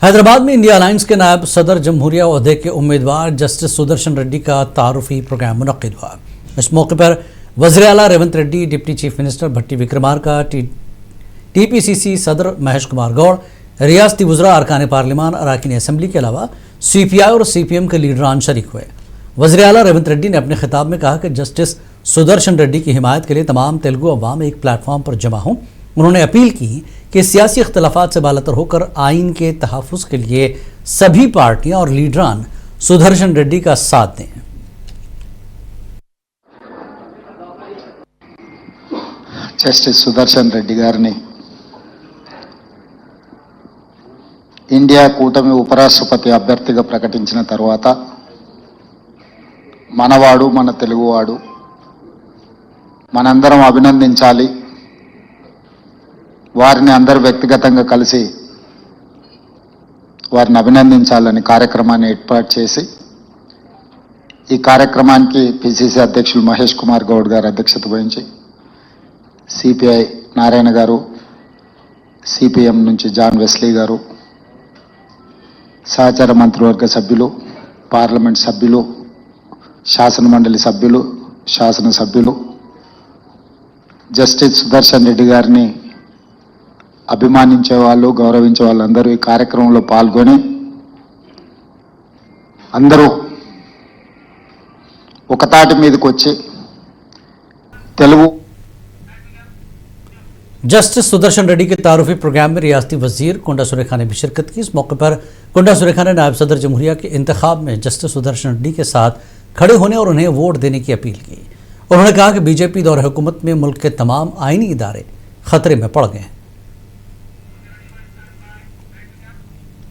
हैदराबाद में India alliance के नायब सदर जमहूरिया ओहदे के उम्मीदवार जस्टिस सुदर्शन रेड्डी का तारुफी प्रोग्राम मुनक्किद हुआ। इस मौके पर वज़ीर आला Revanth Reddy, deputy chief minister Bhatti Vikramarka, TPCC सदर महेश कुमार गौड़, रियासती वज़रा, अरकान पार्लिमान, अरकान असम्बली के अलावा सीपीआई और सीपीएम के लीडरान शरीक हुए। वज़ीर आला रेवंत रेड्डी ने अपने खिताब में कहा कि जस्टिस सुदर्शन रेड्डी की हिमायत के लिए तमाम तेलुगु अवाम एक प्लेटफॉर्म पर जमा हों। उन्होंने अपील की कि सियासी इख्तलाफात से बालातर होकर आइन के तहफ़्फ़ुज़ के लिए सभी पार्टियां और लीडरान सुदर्शन रेड्डी का साथ दें। जस्टिस सुदर्शन रेड्डी गारिनी इंडिया కూటమి ఉపరాష్ట్రపతి అభ్యర్థిగా ప్రకటించిన తర్వాత మనవాడు మన తెలుగువాడు మనందరం అభినందించాలి, వారిని అందరూ వ్యక్తిగతంగా కలిసి వారిని అభినందించాలని కార్యక్రమాన్ని ఏర్పాటు చేసి ఈ కార్యక్రమానికి పిసిసి అధ్యక్షులు మహేష్ కుమార్ గౌడ్ గారు అధ్యక్షత వహించి సిపిఐ నారాయణ గారు, సిపిఎం నుంచి జాన్ వెస్లీ గారు, సహచార మంత్రివర్గ సభ్యులు, పార్లమెంట్ సభ్యులు, శాసన మండలి సభ్యులు, శాసన సభ్యులు జస్టిస్ సుదర్శన్ రెడ్డి గారిని అభిమానించే వాళ్ళు, గౌరవించే వాళ్ళందరూ ఈ కార్యక్రమంలో పాల్గొని అందరూ ఒకతాటి మీదకి వచ్చి తెలుగు जस्टिस सुदर्शन रेड्डी के तारुफी प्रोग्राम में रियासती वजीर कोंडा सुरेखा ने भी शिरकत की। इस मौके पर कोंडा सुरेखा ने नायब सदर जमहूरिया के इंतखाब में जस्टिस सुदर्शन रेड्डी के साथ खड़े होने और उन्हें वोट देने की अपील की। उन्होंने कहा कि बीजेपी दौर हुकूमत में मुल्क के तमाम आईनी इदारे खतरे में पड़ गए हैं।